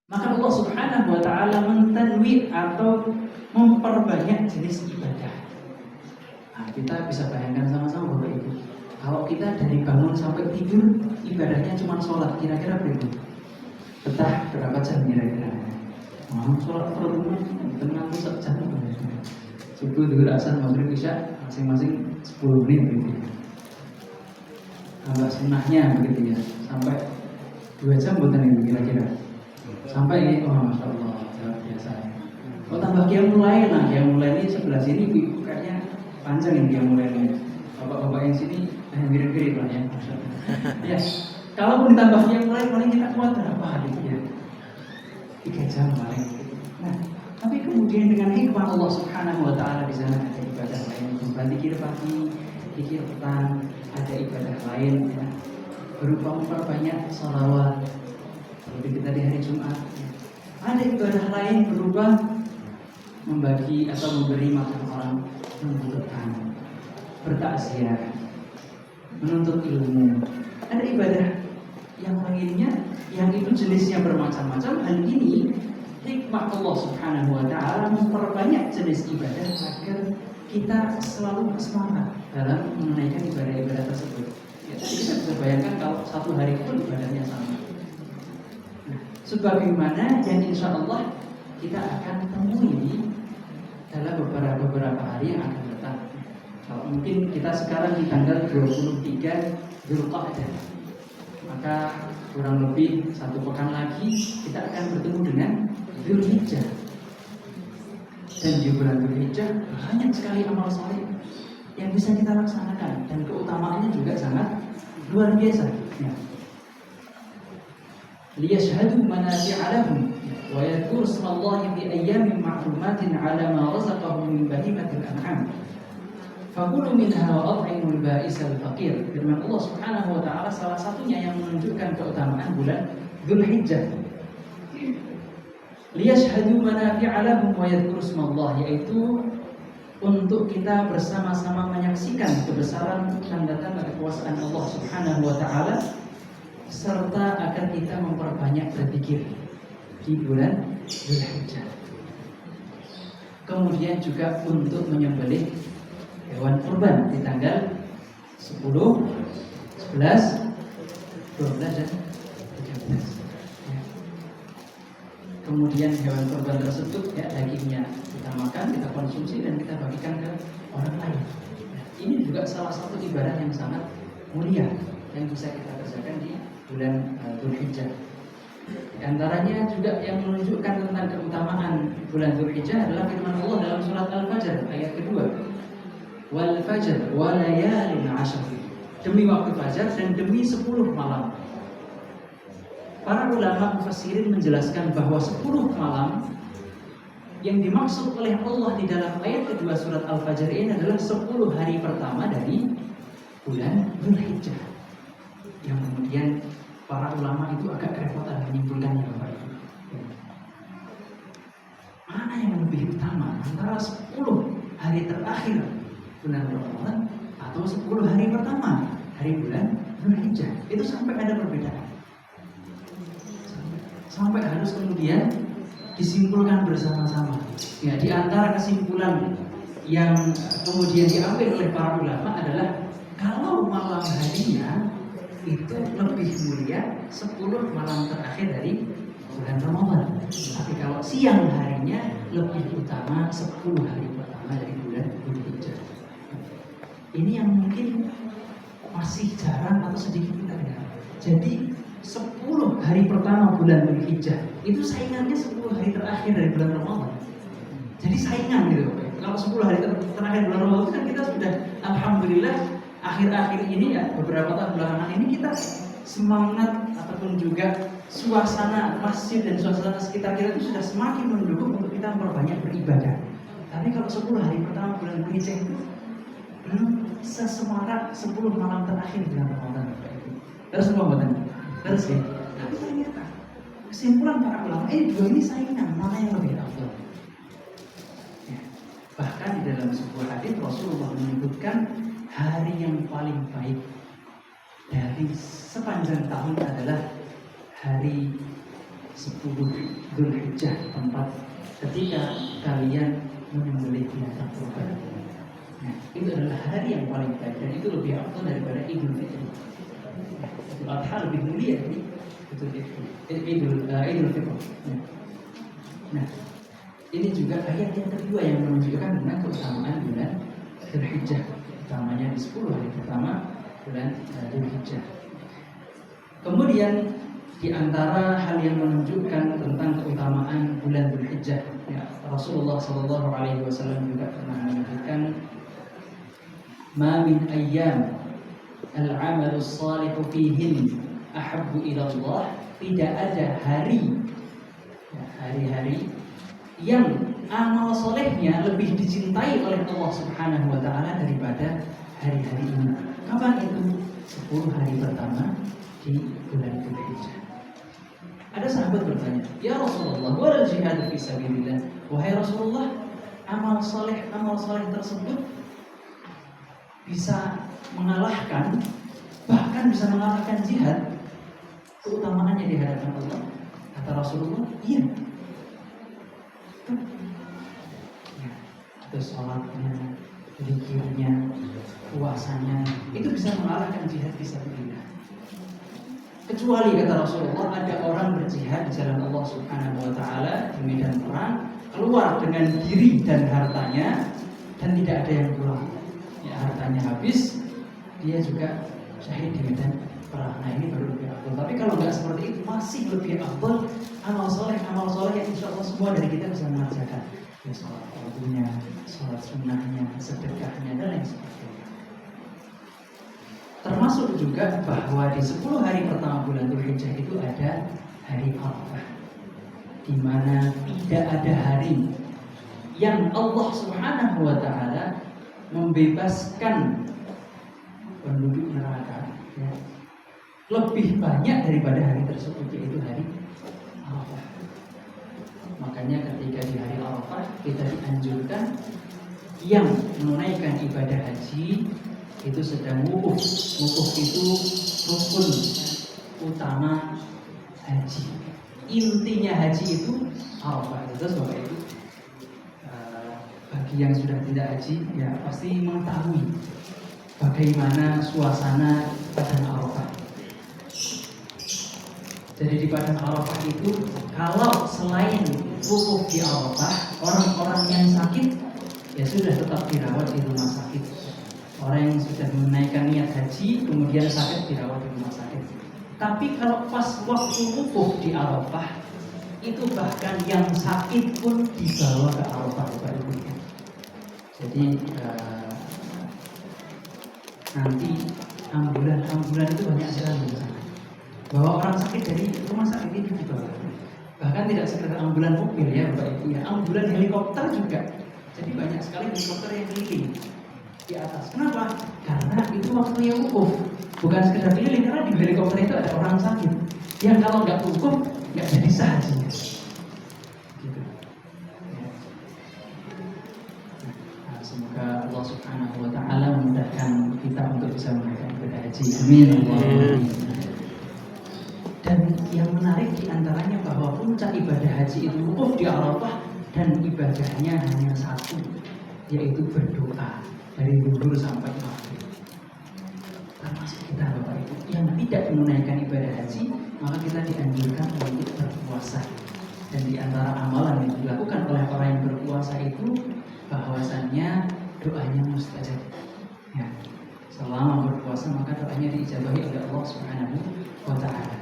Maka Allah Subhanahu wa taala mentanwi atau memperbanyak jenis ibadah. Nah, kita bisa bayangkan sama-sama Bapak Ibu. Kalau kita dari bangun sampai tidur ibadahnya cuma sholat, kira-kira berapa? Betah berapa jam kira-kira? Sholat perlu tenang bisa jam. Subuh, zuhur, asar, maghrib, isya masing-masing 10 menit gitu ya. Tambah sunnahnya begitu ya. Sampai 2 jam bukan itu kira-kira. Sampai ini, masya Allah, luar biasa. Kalau tambah qiyamul lail, nah qiyamul lail ini sebelah sini ibu kayaknya panjang ini qiyamul lail ini. Bapak-bapak yang sini mirip-mirip lah ya. Ya, kalaupun ditambah qiyamul lail paling kita kuat berapa hari ya? 3 jam paling. Nah, tapi kemudian dengan hikmah Allah Subhanahu wa taala di sana ada ibadah lain, bukan zikir pagi, zikir petang, ada ibadah lain ya. Berupa memperbanyak sholawat. Seperti kita di hari Jumat, ada ibadah lain berupa membagi atau memberi makan orang membutuhkan, bertakziah, menuntut ilmu. Ada ibadah yang lainnya yang itu jenisnya bermacam-macam. Hal ini hikmah Allah Subhanahu wa taala memperbanyak jenis ibadah agar kita selalu bersemangat dalam menunaikan ibadah-ibadah tersebut. Ya, tadi kita bisa bayangkan kalau satu hari pun ibadahnya sama. Sebagaimana yang insya Allah kita akan temui dalam beberapa hari yang akan datang. Kalau mungkin kita sekarang di tanggal 23 Dzulqa'dah, maka kurang lebih 1 pekan lagi kita akan bertemu dengan Dzulhijjah. Dan di bulan Dzulhijjah banyak sekali amal saleh yang bisa kita laksanakan dan keutamaannya juga sangat luar biasa. Ya. Liyashhadu manafi'a lahum wa yadhkuru ismallahi fi ayyamin ma'lumatin 'ala ma razaqahum min bahimatil an'am. Fakulu minha wa at'imul ba'isal faqir. Firman Allah Subhanahu wa taala salah satunya yang menunjukkan keutamaan bulan Dzulhijjah. Liyashhadu manafi'a lahum wa yadhkuru ismallahi, yaitu untuk kita bersama-sama menyaksikan kebesaran tanda-tanda kekuasaan Allah Subhanahu wa taala, serta akan kita memperbanyak berzikir di bulan Dzulhijjah. Kemudian juga untuk menyembelih hewan kurban di tanggal 10, 11, 12 dan 13. Ya. Kemudian hewan kurban tersebut ya dagingnya kita makan, kita konsumsi dan kita bagikan ke orang lain. Ya. Ini juga salah satu ibadah yang sangat mulia yang bisa kita kerjakan di bulan Dzulhijjah. Di antaranya juga yang menunjukkan tentang keutamaan bulan Dzulhijjah adalah firman Allah dalam surat Al-Fajr ayat kedua. Wal fajr wa layalin 'ashr. Demi waktu fajar dan demi 10 malam. Para ulama mufassirin menjelaskan bahwa 10 malam yang dimaksud oleh Allah di dalam ayat kedua surat Al-Fajr ini adalah 10 hari pertama dari bulan Dzulhijjah. Yang kemudian para ulama itu agak kerepotan menyimpulkannya, Bapak Ibu. Mana yang lebih utama antara 10 hari terakhir bulan Ramadan atau 10 hari pertama hari bulan Dzulhijjah? Itu sampai ada perbedaan. Sampai harus kemudian disimpulkan bersama-sama. Ya, di antara kesimpulan yang kemudian diambil oleh para ulama adalah kalau malam harinya itu lebih mulia 10 malam terakhir dari bulan Ramadan. Tapi kalau siang harinya lebih utama 10 hari pertama dari bulan Dzulhijjah. Ini yang mungkin masih jarang atau sedikit kita dengar. Jadi 10 hari pertama bulan Dzulhijjah itu saingannya 10 hari terakhir dari bulan Ramadan. Jadi saingan gitu. Kalau 10 hari terakhir bulan Ramadan kan kita sudah alhamdulillah akhir-akhir ini ya beberapa tahun belakangan ini kita semangat ataupun juga suasana masjid dan suasana sekitar kita itu sudah semakin mendukung untuk kita memperbanyak beribadah. Tapi kalau 10 hari pertama bulan Dzulhijjah itu belum sesemarak 10 malam terakhir bulan Ramadan. Terus Ramadan. Terus ya. Tapi ternyata kesimpulan para ulama dua ini saingan, mana yang lebih afdal. Ya. Bahkan di dalam sebuah hadis Rasulullah menyebutkan hari yang paling baik dari sepanjang tahun adalah hari 10 Dzulhijjah, tempat ketika kalian menyembelih binatang kurban. Nah, itu adalah hari yang paling baik dan itu lebih afdal daripada Idul Fitri. Idul Adha lebih mulia dari Idul Fitri. Nah, ini juga ayat yang kedua yang menunjukkan tentang keutamaan bulan Dzulhijjah, utamanya di 10 hari pertama bulan Dzulhijjah. Kemudian di antara hal yang menunjukkan tentang keutamaan bulan Dzulhijjah, ya, Rasulullah Shallallahu Alaihi Wasallam juga pernah menyebutkan, "Ma min ayyam al-amalu salihu fihin ahabbu ila Allah." Tidak ada hari, ya, hari-hari yang amal solehnya lebih dicintai oleh Allah Subhanahu Wa Taala daripada hari-hari ini. Kapan itu? 10 hari pertama di bulan Dzulhijjah. Ada sahabat bertanya, "Ya Rasulullah, wal jihad fi sabilillah." Wahai Rasulullah, amal soleh tersebut bisa mengalahkan, bahkan bisa mengalahkan jihad, keutamaannya di hadapan Allah. Kata Rasulullah, iya. Ya, itu sholatnya, zikirnya, puasanya, itu bisa mengalahkan jihad fi sabilillah. Kecuali kata Rasulullah, ada orang berjihad di jalan Allah Subhanahu Wa Taala di medan perang, keluar dengan diri dan hartanya, dan tidak ada yang pulang. Ya, hartanya habis, dia juga syahid di medan perang. Nah, ini baru lebih afdal. Tapi kalau nggak seperti itu, masih lebih afdal amal soleh yang insya Allah semua dari kita bisa mengerjakan. Ya, sholat fardunya, sholat sunnahnya, sedekahnya, dan lain sebagainya. Termasuk juga bahwa di 10 hari pertama bulan Dzulhijjah itu ada hari Arafah, di mana tidak ada hari yang Allah Subhanahu Wa Taala membebaskan penduduk neraka, ya, lebih banyak daripada hari tersebut, yaitu hari Arafah. Makanya ketika di hari Arafah kita dianjurkan yang menunaikan ibadah haji itu sedang wukuf. Wukuf itu rukun utama haji. Intinya haji itu Arafah. Terus Bapak Ibu, bagi yang sudah tidak haji, ya pasti mengetahui bagaimana suasana padang Arafah. Jadi di padang Arafah itu, kalau selain wukuf di Arafah, orang-orang yang sakit ya sudah tetap dirawat di rumah sakit. Orang yang sudah menaikkan niat haji kemudian sakit dirawat di rumah sakit. Tapi kalau pas waktu wukuf di Arafah, itu bahkan yang sakit pun dibawa ke Arafah, Bapak Ibu. Jadi nanti ambulan itu banyak sekali di sana. Bawa orang sakit dari rumah sakit itu dibawa. Bahkan tidak sekedar ambulan mobil ya Bapak Ibu, ya, ambulan helikopter juga. Jadi banyak sekali helikopter yang keliling di atas. Kenapa? Karena itu waktunya wukuf. Bukan sekedar keliling, karena di helikopter itu ada orang sakit yang kalau nggak wukuf nggak jadi sah hajinya. Gitu. Ya. Nah, semoga Allah Subhanahu Wa Taala memudahkan kita untuk bisa menunaikan ibadah haji. Amin. Dan yang menarik diantaranya bahwa puncak ibadah haji itu wukuf di Arafah dan ibadahnya hanya satu, yaitu berdoa dari zuhur sampai maghrib. Termasuk kita Bapak Ibu yang tidak menunaikan ibadah haji, maka kita dianjurkan untuk berpuasa. Dan di antara amalan yang dilakukan oleh orang yang berpuasa itu bahwasannya doanya mustajab. Ya, selama berpuasa maka doanya diijabahi oleh Allah Subhanahu Wa Taala.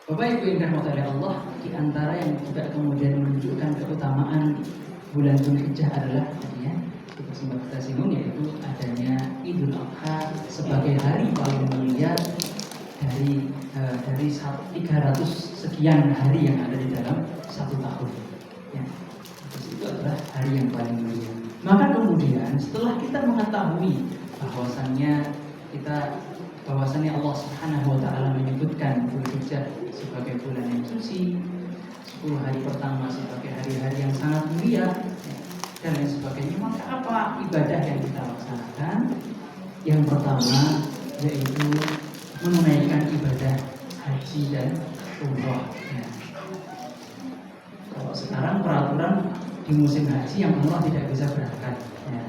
Bapak Ibu yang dirahmati oleh Allah, di antara yang juga kemudian menunjukkan keutamaan bulan Dzulhijjah adalah ya, kita singgung, yaitu adanya Idul Adha sebagai hari paling mulia dari 300 sekian hari yang ada di dalam satu tahun. Ya, itu adalah hari yang paling mulia. Maka kemudian setelah kita mengetahui bahwasannya Allah Subhanahu Wa Taala menyebutkan Dzulhijjah sebagai bulan yang suci, 10 hari pertama sebagai hari-hari yang sangat mulia, dan lain sebagainya, maka apa ibadah yang kita laksanakan? Yang pertama yaitu menunaikan ibadah haji dan umroh. Ya. Kalau sekarang peraturan di musim haji yang umroh tidak bisa berangkat. Ya.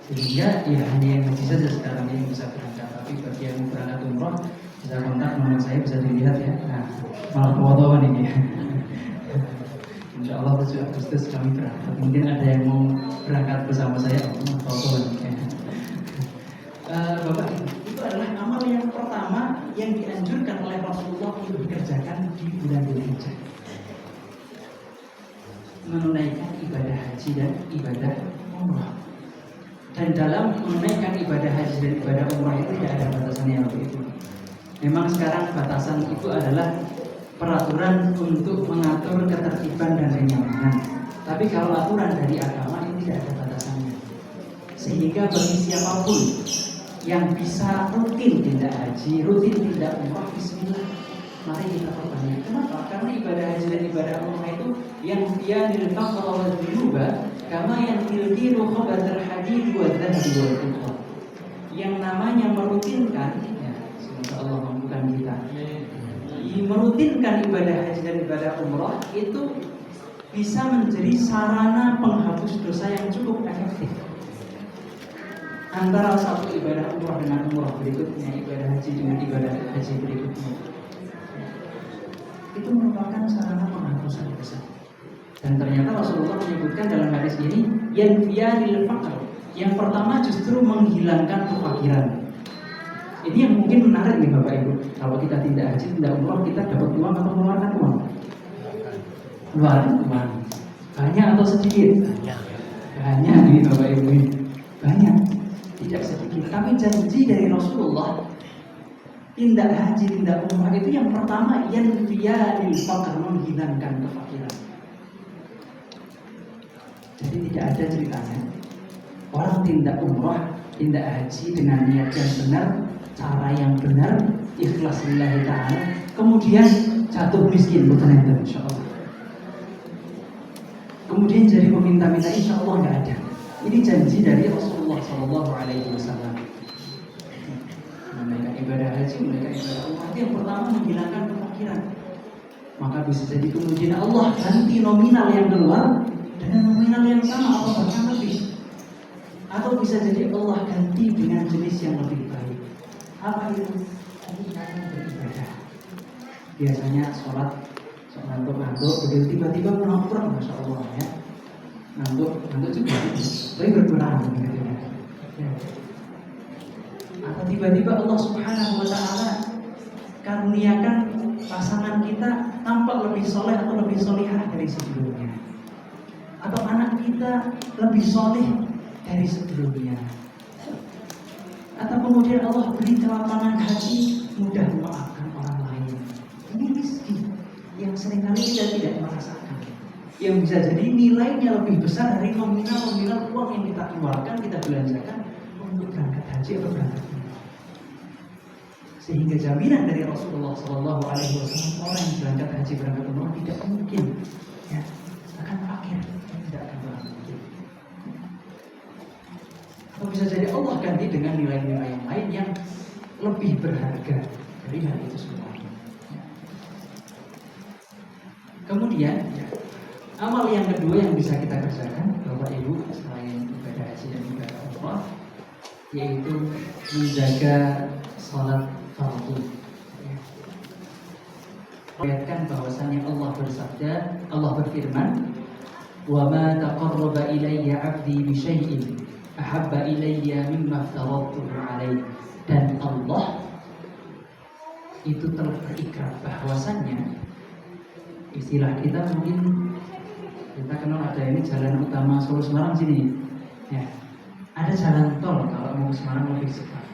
Sehingga ya hanya yang haji saja sekarang yang bisa berangkat. Tapi bagi yang mau berangkat umroh bisa kontak nomor saya, bisa dilihat ya. Nah, malah fotoan ini. Insya Allah 7 Agustus kami berangkat. Mungkin ada yang mau berangkat bersama saya, fotoan. Bapak Ibu, itu adalah amal yang pertama yang dianjurkan oleh Rasulullah untuk dikerjakan di bulan Dzulhijjah. Menunaikan ibadah haji dan ibadah umrah. Dan dalam menunaikan ibadah haji dan ibadah umrah itu tidak ada batasannya waktu itu. Memang sekarang batasan itu adalah peraturan untuk mengatur ketertiban dan kenyamanan. Tapi kalau aturan dari agama ini tidak ada batasannya. Sehingga bagi siapapun yang bisa rutin tidak haji, rutin tidak umrah, bismillah, mari kita perbanyak. Kenapa? Karena ibadah haji dan ibadah umrah itu yang dia dilfaqra wa dhunuba kama yang tilkiru khabatar hadid wa dhahab wal fiddah. Yang namanya merutinkan, ya, semoga Allah mampukan kita. Merutinkan ibadah haji dan ibadah umrah itu bisa menjadi sarana penghapus dosa yang cukup efektif. Antara satu ibadah umrah dengan umrah berikutnya, ibadah haji dengan ibadah haji berikutnya, itu merupakan sarana penghapusan dosa. Dan ternyata Rasulullah menyebutkan dalam hadis ini yanfiyadil faqr. Yang pertama justru menghilangkan kefakiran. Ini yang mungkin menarik nih Bapak Ibu. Kalau kita tidak haji, tidak umrah, kita dapat uang atau mengeluarkan uang? Keluaran uang. Banyak atau sedikit? Banyak nih Bapak Ibu. Banyak. Tidak sedikit. Tapi janji dari Rasulullah, tindak haji, tindak umrah itu yang pertama yanfiyadil faqr, menghilangkan kefakiran. Jadi tidak ada ceritanya orang tindak umrah, tindak haji dengan niat yang benar, cara yang benar, ikhlas lillahi ta'ala, kemudian jatuh miskin, bukan itu insya Allah. Kemudian jadi meminta-minta, insya Allah nggak ada. Ini janji dari Rasulullah SAW. Menunaikan ibadah haji, menunaikan ibadah umrah yang pertama menghilangkan kefakiran. Maka bisa jadi kemudian Allah ganti nominal yang keluar dengan nominal yang sama atau bahkan lebih. Atau bisa jadi Allah ganti dengan jenis yang lebih baik. Apa itu? Cara beribadah. Biasanya sholat ngantuk-ngantuk, begitu tiba-tiba pulang kurang, masya Allah ya. Ngantuk juga, tapi berkurang begitu ya. Atau tiba-tiba Allah Subhanahu Wa Taala karuniakan pasangan kita tampak lebih soleh atau lebih solihah dari sebelumnya. Atau anak kita lebih soleh dari sebelumnya. Atau kemudian Allah beri kelapangan hati, mudah memaafkan orang lain. Ini rezeki yang seringkali kita tidak merasakan. Yang bisa jadi nilainya lebih besar dari nominal uang yang kita keluarkan, kita belanjakan untuk berangkat haji atau berangkat umrah. Sehingga jaminan dari Rasulullah SAW, orang yang berangkat haji berangkat umrah tidak mungkin ya akan fakir, tidak akan pernah mungkin. Atau bisa jadi Allah ganti dengan nilai-nilai yang lain yang lebih berharga dari hal itu semua. Kemudian amal yang kedua yang bisa kita kerjakan Bapak Ibu selain ibadah haji dan ibadah umrah, yaitu menjaga sholat fardu. Lihatkan bahwasannya Allah bersabda, Allah berfirman, "Wa ma taqarraba ilayya 'abdi bi syai'in ahabba ilayya mimma aftaradtuhu 'alaihi." Dan Allah itu telah berikrar bahwasannya, istilah kita mungkin kita kenal ada ini jalan utama Solo Semarang sini ya. Ada jalan tol kalau mau ke Semarang lebih cepat.